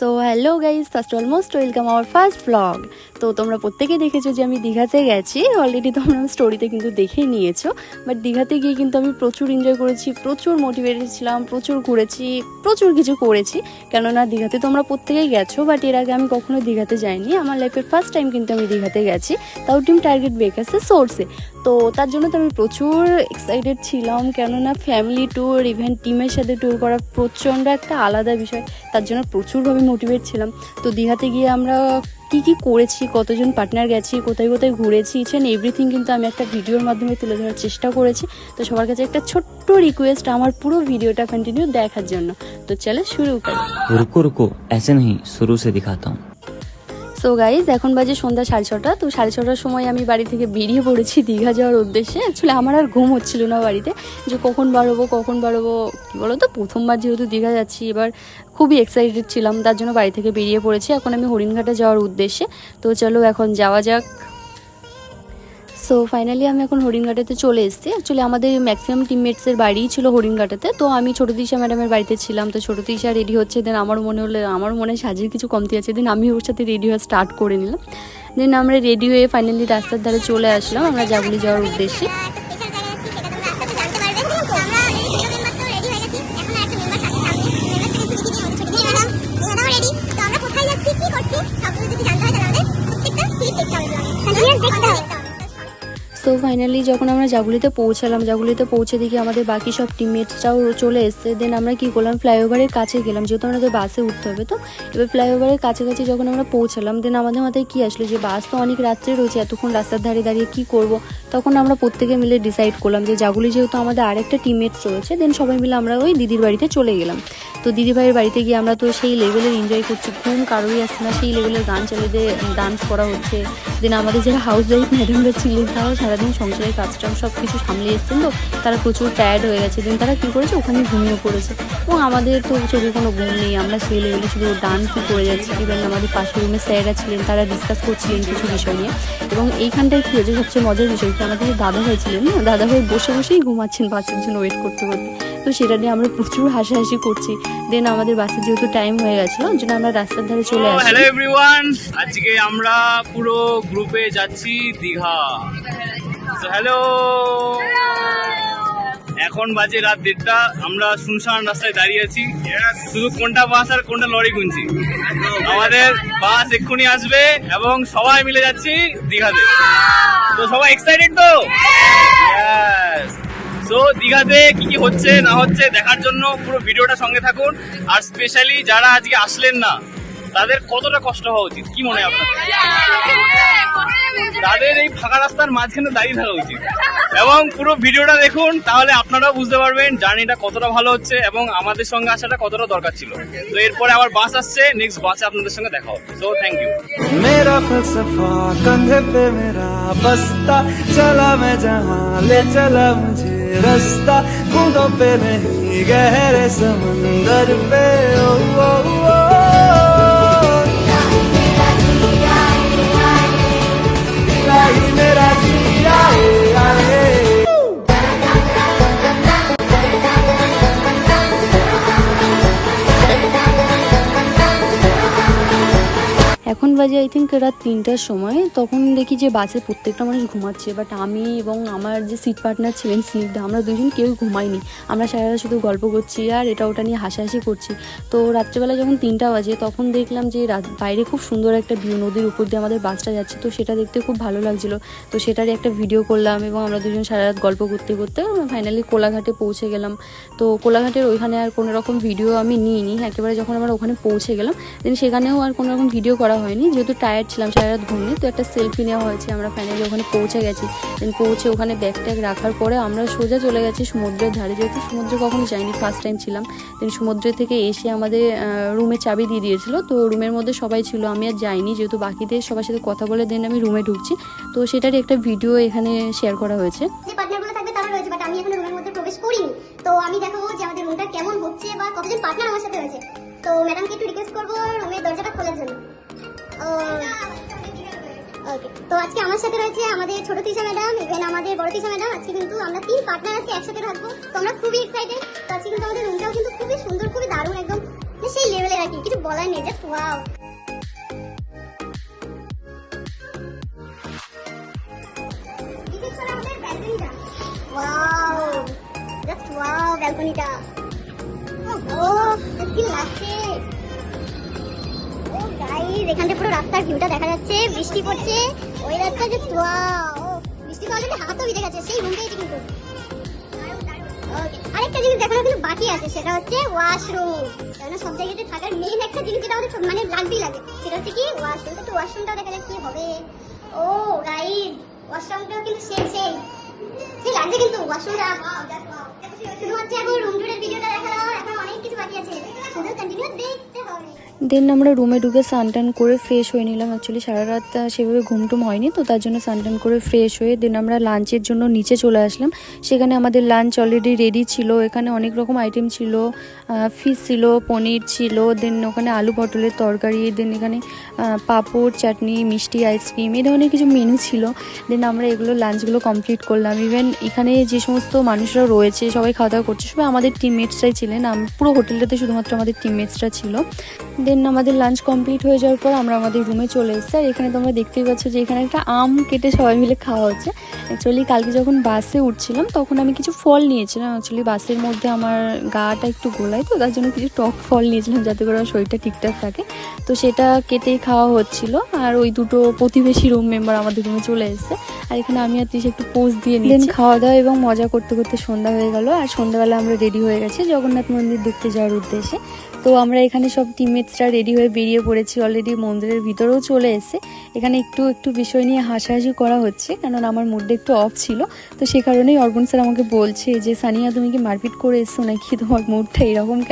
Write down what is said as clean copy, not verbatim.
So hello guys, first almost welcome our first blog. তো তোমরা প্রত্যেকেই দেখেছো যে আমি দীঘাতে গেছি, অলরেডি তোমরা স্টোরিতে কিন্তু দেখেই নিয়েছো। বাট দীঘাতে গিয়ে কিন্তু আমি প্রচুর এনজয় করেছি, প্রচুর মোটিভেটেড ছিলাম, প্রচুর ঘুরেছি, প্রচুর কিছু করেছি। কেননা দীঘাতে তোমরা প্রত্যেকেই গেছো, বাট এর আগে আমি কখনো দীঘাতে যাইনি। আমার লাইফের ফার্স্ট টাইম কিন্তু আমি দীঘাতে গেছি, তাও টিম টার্গেট বেকার্সে সোর্সে। তো তার জন্য তো আমি প্রচুর এক্সাইটেড ছিলাম, কেননা ফ্যামিলি ট্যুর, ইভেন টিমের সাথে ট্যুর করা প্রচণ্ড একটা আলাদা বিষয়। তার জন্য প্রচুরভাবে মোটিভেট ছিলাম। তো দীঘাতে গিয়ে আমরা কি কি করেছি, কতজন পার্টনার গেছি, কোথায় কোথায় ঘুরেছি, ইচ অ্যান্ড এভরিথিং কিন্তু আমি একটা ভিডিওর মাধ্যমে তুলে ধরার চেষ্টা করেছি। তো সবার কাছে একটা ছোট্ট রিকোয়েস্ট আমার পুরো ভিডিওটা কন্টিনিউ দেখার জন্য। তো চলো শুরু করি। रुको रुको ऐसे नहीं, शुरू से दिखाता हूँ। সো গাইজ, এখন বাজে সন্ধ্যা 6:30। তো 6:30টার সময় আমি বাড়ি থেকে বেরিয়ে পড়েছি দীঘা যাওয়ার উদ্দেশ্যে। অ্যাকচুয়ালি আমার আর ঘুম হচ্ছিল না বাড়িতে, যে কখন বাড়বো কী বলো তো, প্রথমবার যেহেতু দীঘা যাচ্ছি, এবার খুবই এক্সাইটেড ছিলাম, তার জন্য বাড়ি থেকে বেরিয়ে পড়েছি। এখন আমি হরিণঘাটে যাওয়ার উদ্দেশ্যে। তো চলো এখন যাওয়া যাক। সো ফাইনালি আমি এখন হরিণঘাটেতে চলে এসেছি। অ্যাকচুয়ালি আমাদের ম্যাক্সিমাম টিমমেটসের বাড়িই ছিল হরিণঘাটেতে। তো আমি ছোটো দিশা ম্যাডামের বাড়িতে ছিলাম। তো ছোটো দিশা রেডি হচ্ছে, দেন আমার মনে সাজের কিছু কমতি আছে, দেন আমি ওর সাথে রেডি হয়ে স্টার্ট করে নিলাম। দেন আমরা রেডি হয়ে ফাইনালি রাস্তার ধারে চলে আসলাম আমরা জাগুলি যাওয়ার উদ্দেশ্যে। তো ফাইনালি যখন আমরা জাগুলিতে পৌঁছালাম, জাগুলিতে পৌঁছে দেখি আমাদের বাকি সব টিমমেটসরাও চলে এসছে। দেন আমরা কী করলাম, ফ্লাইওভারের কাছে গেলাম, যেহেতু আমাদের বাসে উঠতে হবে। তো এবার ফ্লাইওভারের কাছাকাছি যখন আমরা পৌঁছালাম, দেন আমাদের মাথায় কী আসলো, যে বাস তো অনেক রাত্রে রয়েছে, এতক্ষণ রাস্তার ধারে দাঁড়িয়ে কী করব। তখন আমরা প্রত্যেকে মিলে ডিসাইড করলাম যে জাগুলি যেহেতু আমাদের আরেকটা টিমমেটস রয়েছে, দেন সবাই মিলে আমরা ওই দিদির বাড়িতে চলে গেলাম। তো দিদিভাইয়ের বাড়িতে গিয়ে আমরা তো সেই লেভেলের এনজয় করছি, ঘুম কারোরই আসছে না, সেই লেভেলের গান চালিয়ে দিয়ে ডান্স করা হচ্ছে। দেন আমাদের যারা হাউস ওয়াইফ ম্যাডামরা ছিলেন, তারাও সারাদিন সংসারের কাজটাও সব কিছু সামলে এসছেন। তো তারা প্রচুর টায়ার্ড হয়ে গেছে, দেন তারা কী করেছে, ওখানে ঘুমিয়ে পড়েছে। এবং আমাদের তো চোখে কোনো ঘুম নেই, আমরা সেই লেভেলে শুধু ডান্সই করে যাচ্ছি। ইভেন আমাদের পাশের রুমের স্যারেরা ছিলেন, তারা ডিসকাস করছিলেন কিছু বিষয় নিয়ে। এবং এইখানটায় কী হয়েছে, সবচেয়ে মজার বিষয় কি, আমাদের যে দাদাভাই ছিলেন না, দাদাভাই বসে বসেই ঘুমাচ্ছেন বাসের জন্য ওয়েট করতে করতে। তো সেটা নিয়ে আমরা প্রচুর হাসাহাসি করছি। দেন আমাদের বাসে যেহেতু টাইম হয়ে গেছিলো, ওই জন্য আমরা রাস্তার ধারে চলে আসি। হ্যালো এভরিওয়ান, আজকে আমরা পুরো গ্রুপে যাচ্ছি দীঘা। তো হ্যালো, এখন বাজে রাত 1:30। আমরা শুনশান রাস্তায় দাঁড়িয়ে আছি, শুধু কোনটা বাস আর কোনটা লরি গুনছি। আমাদের বাস এক্ষুনি আসবে এবং সবাই মিলে যাচ্ছি দীঘাতে। তো সবাই এক্সাইটেড তো? তো দীঘাতে কি কি হচ্ছে না হচ্ছে দেখার জন্য পুরো ভিডিওটা সঙ্গে থাকুন। আর স্পেশালি যারা আজকে আসলেন না, তাদের কতটা কষ্ট হওয়া উচিত, কি মনে হয় আপনাদের? তাদের এই ফাঁকা রাস্তার মাঝখানে দাঁড়িয়ে থাকা উচিত। এবং পুরো ভিডিওটা দেখুন, তাহলে আপনারাও বুঝতে পারবেন জার্নিটা কতটা ভালো হচ্ছে এবং আমাদের সঙ্গে আসাটা কতটা দরকার ছিল। তো এরপরে আবার বাস আসছে, নেক্সট বাসে আপনাদের সঙ্গে দেখা হবে। So thank you. मेरा फलसफा कंधे पे मेरा बस्ता, चला मैं जहाँ ले चला मुझे रास्ता, बूंदों पे नहीं गहरे समंदर पे। ओ, ओ, ओ, मेरा जिया आए। এখন বাজে আই থিঙ্ক রাত 3টার সময়। তখন দেখি যে বাসে প্রত্যেকটা মানুষ ঘুমাচ্ছে, বাট আমি এবং আমার যে সিট পার্টনার ছিলেন স্নিগ্ধা, আমরা দুজন কেউই ঘুমাইনি। আমরা সারা শুধু গল্প করছি আর এটা ওটা নিয়ে হাসাহাসি করছি। তো রাত্রেবেলা যখন 3টা বাজে, তখন দেখলাম যে বাইরে খুব সুন্দর একটা ভিউ, নদীর উপর দিয়ে আমাদের বাসটা যাচ্ছে। তো সেটা দেখতে খুব ভালো লাগছিলো। তো সেটারই একটা ভিডিও করলাম এবং আমরা দুজন সারা রাত গল্প করতে করতে ফাইনালি কোলাঘাটে পৌঁছে গেলাম। তো কোলাঘাটের ওইখানে আর কোনো রকম ভিডিও আমি নিইনি। একেবারে যখন আমরা ওখানে পৌঁছে গেলাম, দেন সেখানেও আর কোনো রকম ভিডিও করা হয়নি, যেহেতু টায়ার্ড ছিলাম, সারা রাত ঘুমিয়ে। তো একটা সেলফি নেওয়া হয়েছে। আমরা ফাইনালি ওখানে পৌঁছে গেছি। দেন পৌঁছে ওখানে ব্যাগ ট্যাগ রাখার পরে আমরা সোজা চলে গেছি সমুদ্রের ধারে, যেহেতু সমুদ্রে কখনো যাইনি, ফার্স্ট টাইম ছিলাম। দেন সমুদ্র থেকে এসে আমাদের রুমে চাবি দিয়ে দিয়েছিল। তো রুমের মধ্যে সবাই ছিল, আমি আর যাইনি, যেহেতু বাকিদের সবার সাথে কথা বলে দেন আমি রুমে ঢুকছি। তো সেটারই একটা ভিডিও এখানে শেয়ার করা হয়েছে। যে পার্টনারগুলো থাকবে তারা রয়েছে, বাট আমি এখন রুমের মধ্যে প্রবেশ করিনি। তো আমি দেখাবো যে আমাদের রুমটা কেমন হচ্ছে বা কতজন পার্টনার আমার সাথে রয়েছে। তো ম্যাডামকে একটু রিকোয়েস্ট করবো রুমের দরজাটা খোলার জন্য। ওকে, তো আজকে আমার সাথে রয়েছে আমাদের ছোট তিশা ম্যাডাম, ইভেন আমাদের বড় তিশা ম্যাডাম। আজকে কিন্তু আমরা 3 পার্টনার আজকে একসাথে থাকবো। তো আমরা খুবই এক্সাইটেড। তো আজকে কিন্তু আমাদের রুমটাও কিন্তু খুবই সুন্দর, খুবই দারুণ, একদম সেই লেভেলের আর কি, কিছু বলার নেই, জাস্ট ওয়াও। বিশেষ করে আমাদের ব্যালকনিটা, ওয়াও, জাস্ট ওয়াও ব্যালকনিটা। ও কি লাগছে, ও গাইস এখান থেকে পুরো রাস্তার ভিউটা দেখা যাচ্ছে, বৃষ্টি পড়ছে, ওয়েদারটা জাস্ট ওয়াও। বৃষ্টি তো অলরেডি হাতও ভিজে গেছে, সেই রুমটাই কিন্তু। ওকে, আরেকটা জিনিস দেখানো কিন্তু বাকি আছে, সেটা হচ্ছে ওয়াশরুম। কারণ সব জায়গাতে থাকার মেইন একটা জিনিস যেটা আমাদের মানে লাগবেই লাগে, সেটা হচ্ছে কি ওয়াশরুম। তো ওয়াশরুমটাও দেখা যাক কি হবে। ও গাইস ওয়াশরুমটাও কিন্তু সেই লাগছে কিন্তু ওয়াশরুমটা, ওয়াও জাস্ট ওয়াও। শুধুমাত্র এখন রুম টুরের ভিডিওটা দেখালাম, এখন অনেক কিছু বাকি আছে, শুধু কন্টিনিউ দেখতে হবে। দেন আমরা রুমে ঢুকে স্নান টান করে ফ্রেশ হয়ে নিলাম। অ্যাকচুয়ালি সারা রাত সেভাবে ঘুমটুম হয়নি, তো তার জন্য স্নান টান করে ফ্রেশ হয়ে দেন আমরা লাঞ্চের জন্য নিচে চলে আসলাম। সেখানে আমাদের লাঞ্চ অলরেডি রেডি ছিল। এখানে অনেক রকম আইটেম ছিল, ফিশ ছিল, পনির ছিল, দেন ওখানে আলু পটলের তরকারি, দেন এখানে পাঁপড়, চাটনি, মিষ্টি, আইসক্রিম, এই ধরনের কিছু মেনু ছিল। দেন আমরা এগুলো লাঞ্চগুলো কমপ্লিট করলাম। ইভেন এখানে যে সমস্ত মানুষরা রয়েছে সবাই খাওয়া দাওয়া করছে, সবাই আমাদের টিমমেটসরাই ছিলেন। পুরো হোটেলটাতে শুধুমাত্র আমাদের টিমমেটসরা ছিল। দেন আমাদের লাঞ্চ কমপ্লিট হয়ে যাওয়ার পর আমরা আমাদের রুমে চলে এসেছি। আর এখানে তোমরা দেখতেই পাচ্ছ যে এখানে একটা আম কেটে সবাই মিলে খাওয়া হচ্ছে। অ্যাকচুয়ালি কালকে যখন বাসে উঠছিলাম তখন আমি কিছু ফল নিয়েছিলাম। অ্যাকচুয়ালি বাসের মধ্যে আমার গাটা একটু গোলায়, তো তার জন্য কিছু টক ফল নিয়েছিলাম যাতে করে আমার শরীরটা ঠিকঠাক থাকে। তো সেটা কেটেই খাওয়া হচ্ছিল। আর ওই দুটো প্রতিবেশী রুম মেম্বার আমাদের রুমে চলে এসেছে। আর এখানে আমি আর তৃষা একটু পোজ দিয়ে নিই। দেন খাওয়া দাওয়া এবং মজা করতে করতে সন্ধ্যা হয়ে গেল। আর সন্ধ্যাবেলা আমরা রেডি হয়ে গেছি জগন্নাথ মন্দির দেখতে যাওয়ার উদ্দেশ্যে। তো আমরা এখানে সব টিমমেটসরা রেডি হয়ে বেরিয়ে পড়েছি। অলরেডি মন্দিরের ভিতরেও চলে এসে এখানে একটু বিষয় নিয়ে হাসাহাসি করা হচ্ছে, কারণ আমার মুডটা একটু অফ ছিল। তো সে কারণেই অর্পণ স্যার আমাকে বলছে যে সানিয়া তুমি কি মারপিট করে এসছো নাকি, তোমার মুডটা এরকম কেন?